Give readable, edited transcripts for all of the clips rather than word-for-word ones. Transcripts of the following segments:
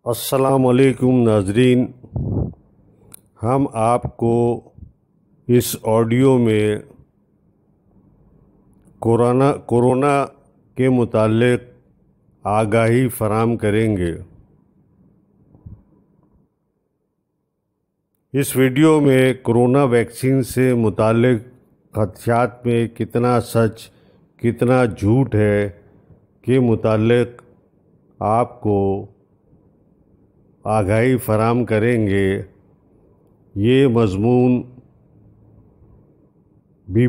السلام علیکم ناظرین، ہم آپ کو اس آڈیو میں کورونا کے متعلق آگاہی فراہم کریں گے۔ اس ویڈیو میں کورونا ویکسین سے متعلق خدشات میں کتنا سچ کتنا جھوٹ ہے کے متعلق آپ کو آگاہی فراہم کریں گے۔ یہ مضمون بی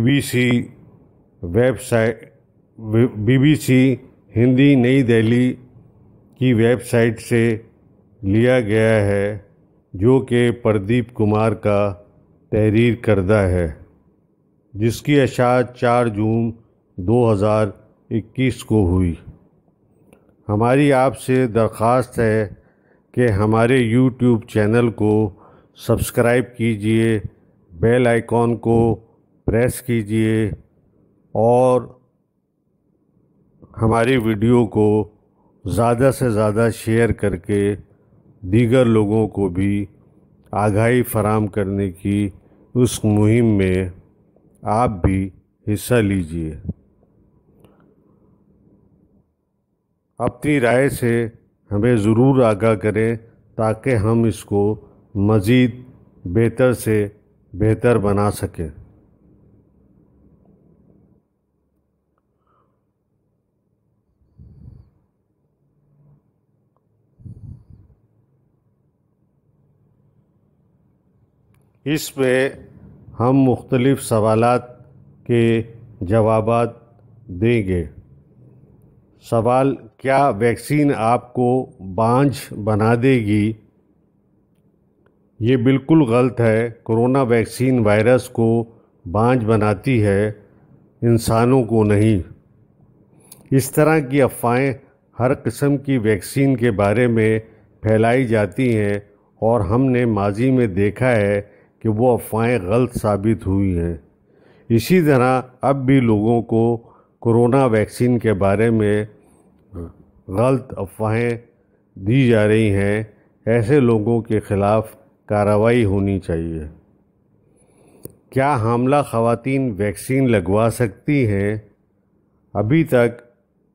بی سی ہندی نئی دہلی کی ویب سائٹ سے لیا گیا ہے، جو کہ پردیپ کمار کا تحریر کردہ ہے، جس کی اشاعت 4 جون 2021 کو ہوئی۔ ہماری آپ سے درخواست ہے کہ ہمارے یوٹیوب چینل کو سبسکرائب کیجئے، بیل آئیکن کو پریس کیجئے اور ہماری ویڈیو کو زیادہ سے زیادہ شیئر کر کے دیگر لوگوں کو بھی آگاہی فراہم کرنے کی اس مہم میں آپ بھی حصہ لیجئے۔ اپنی رائے سے ہمیں ضرور آگاہ کریں تاکہ ہم اس کو مزید بہتر سے بہتر بنا سکیں۔ اس میں ہم مختلف سوالات کے جوابات دیں گے۔ سوال: کیا ویکسین آپ کو بانجھ بنا دے گی؟ یہ بالکل غلط ہے۔ کورونا ویکسین وائرس کو بانجھ بناتی ہے، انسانوں کو نہیں۔ اس طرح کی افواہیں ہر قسم کی ویکسین کے بارے میں پھیلائی جاتی ہیں اور ہم نے ماضی میں دیکھا ہے کہ وہ افواہیں غلط ثابت ہوئی ہیں۔ اسی طرح اب بھی لوگوں کو کورونا ویکسین کے بارے میں غلط افواہیں دی جا رہی ہیں۔ ایسے لوگوں کے خلاف کارروائی ہونی چاہیے۔ کیا حاملہ خواتین ویکسین لگوا سکتی ہیں؟ ابھی تک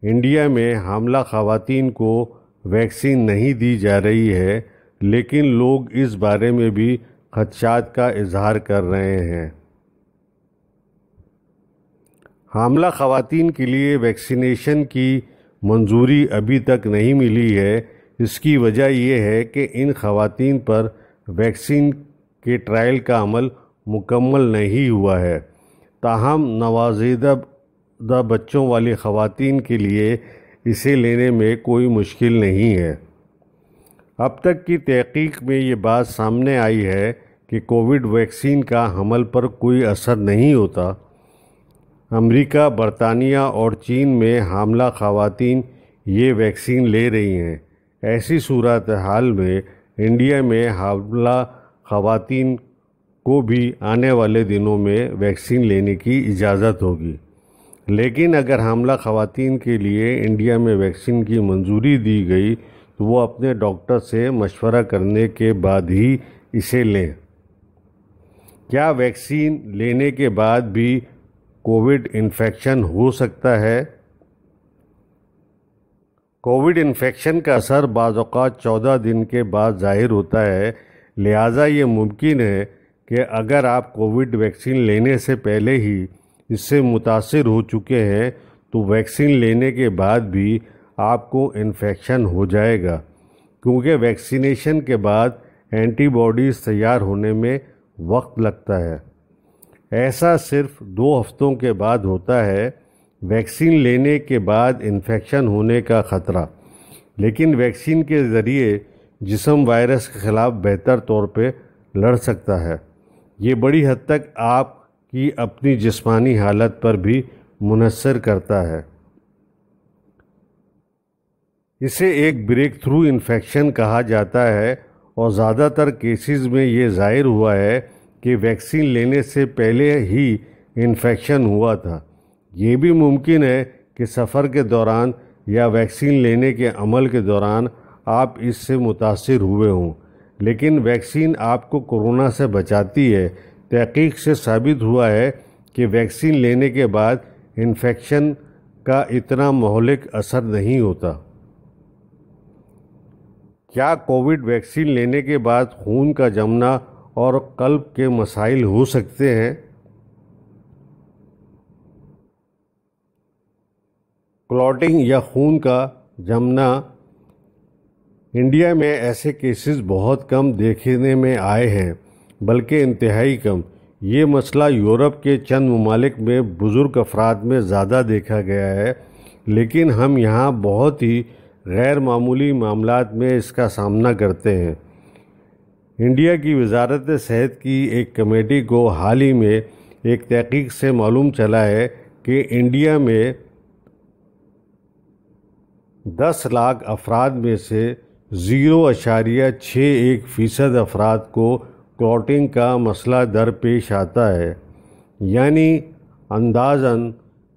انڈیا میں حاملہ خواتین کو ویکسین نہیں دی جا رہی ہے، لیکن لوگ اس بارے میں بھی خدشات کا اظہار کر رہے ہیں۔ حاملہ خواتین کے لیے ویکسینیشن کی منظوری ابھی تک نہیں ملی ہے۔ اس کی وجہ یہ ہے کہ ان خواتین پر ویکسین کے ٹرائل کا عمل مکمل نہیں ہوا ہے۔ تاہم نوزائیدہ بچوں والی خواتین کے لیے اسے لینے میں کوئی مشکل نہیں ہے۔ اب تک کی تحقیق میں یہ بات سامنے آئی ہے کہ کووڈ ویکسین کا حمل پر کوئی اثر نہیں ہوتا۔ امریکہ، برطانیہ اور چین میں حاملہ خواتین یہ ویکسین لے رہی ہیں۔ ایسی صورتحال میں انڈیا میں حاملہ خواتین کو بھی آنے والے دنوں میں ویکسین لینے کی اجازت ہوگی۔ لیکن اگر حاملہ خواتین کے لیے انڈیا میں ویکسین کی منظوری دی گئی تو وہ اپنے ڈاکٹر سے مشورہ کرنے کے بعد ہی اسے لیں۔ کیا ویکسین لینے کے بعد بھی کووڈ انفیکشن ہو سکتا ہے؟ کووڈ انفیکشن کا اثر بعض اوقات 14 دن کے بعد ظاہر ہوتا ہے، لہٰذا یہ ممکن ہے کہ اگر آپ کووڈ ویکسین لینے سے پہلے ہی اس سے متاثر ہو چکے ہیں تو ویکسین لینے کے بعد بھی آپ کو انفیکشن ہو جائے گا، کیونکہ ویکسینیشن کے بعد اینٹی باڈیز تیار ہونے میں وقت لگتا ہے۔ ایسا صرف 2 ہفتوں کے بعد ہوتا ہے۔ ویکسین لینے کے بعد انفیکشن ہونے کا خطرہ، لیکن ویکسین کے ذریعے جسم وائرس کے خلاف بہتر طور پہ لڑ سکتا ہے۔ یہ بڑی حد تک آپ کی اپنی جسمانی حالت پر بھی منحصر کرتا ہے۔ اسے ایک بریک تھرو انفیکشن کہا جاتا ہے اور زیادہ تر کیسز میں یہ ظاہر ہوا ہے کہ ویکسین لینے سے پہلے ہی انفیکشن ہوا تھا۔ یہ بھی ممکن ہے کہ سفر کے دوران یا ویکسین لینے کے عمل کے دوران آپ اس سے متاثر ہوئے ہوں، لیکن ویکسین آپ کو کورونا سے بچاتی ہے۔ تحقیق سے ثابت ہوا ہے کہ ویکسین لینے کے بعد انفیکشن کا اتنا مہلک اثر نہیں ہوتا۔ کیا کووڈ ویکسین لینے کے بعد خون کا جمنا اور قلب کے مسائل ہو سکتے ہیں؟ کلاٹنگ یا خون کا جمنا انڈیا میں ایسے کیسز بہت کم دیکھنے میں آئے ہیں، بلکہ انتہائی کم۔ یہ مسئلہ یورپ کے چند ممالک میں بزرگ افراد میں زیادہ دیکھا گیا ہے، لیکن ہم یہاں بہت ہی غیر معمولی معاملات میں اس کا سامنا کرتے ہیں۔ انڈیا کی وزارت صحت کی ایک کمیٹی کو حال ہی میں ایک تحقیق سے معلوم چلا ہے کہ انڈیا میں 10 لاکھ افراد میں سے 0.61% افراد کو کلاٹنگ کا مسئلہ درپیش آتا ہے، یعنی اندازاً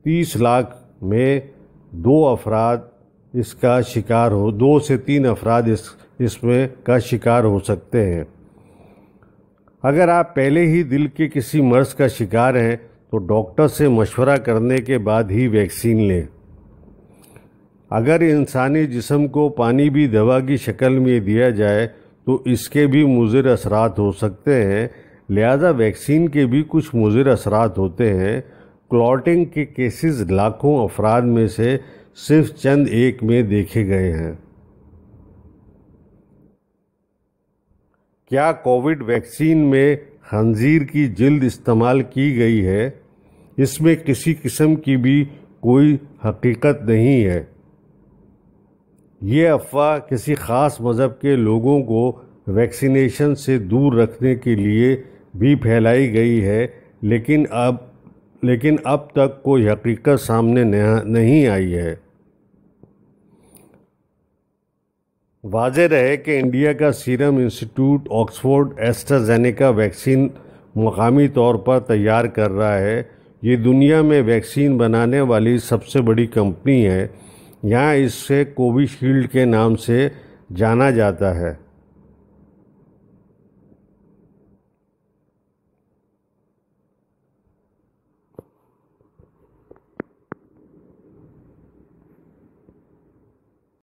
30 لاکھ میں 2 افراد اس کا شکار 2 سے 3 افراد اس میں کا شکار ہو سکتے ہیں۔ اگر آپ پہلے ہی دل کے کسی مرض کا شکار ہیں تو ڈاکٹر سے مشورہ کرنے کے بعد ہی ویکسین لیں۔ اگر انسانی جسم کو پانی بھی دوا کی شکل میں دیا جائے تو اس کے بھی مضر اثرات ہو سکتے ہیں، لہذا ویکسین کے بھی کچھ مضر اثرات ہوتے ہیں۔ کلاٹنگ کے کیسز لاکھوں افراد میں سے صرف چند ایک میں دیکھے گئے ہیں۔ کیا کووڈ ویکسین میں خنزیر کی جلد استعمال کی گئی ہے؟ اس میں کسی قسم کی بھی کوئی حقیقت نہیں ہے۔ یہ افواہ کسی خاص مذہب کے لوگوں کو ویکسینیشن سے دور رکھنے کے لیے بھی پھیلائی گئی ہے، لیکن اب تک کوئی حقیقت سامنے نہیں آئی ہے۔ واضح رہے کہ انڈیا کا serum institute Oxford AstraZeneca vaccine مقامی طور پر تیار کر رہا ہے۔ یہ دنیا میں ویکسین بنانے والی سب سے بڑی کمپنی ہے۔ یہاں اسے کووی شیلڈ کے نام سے جانا جاتا ہے۔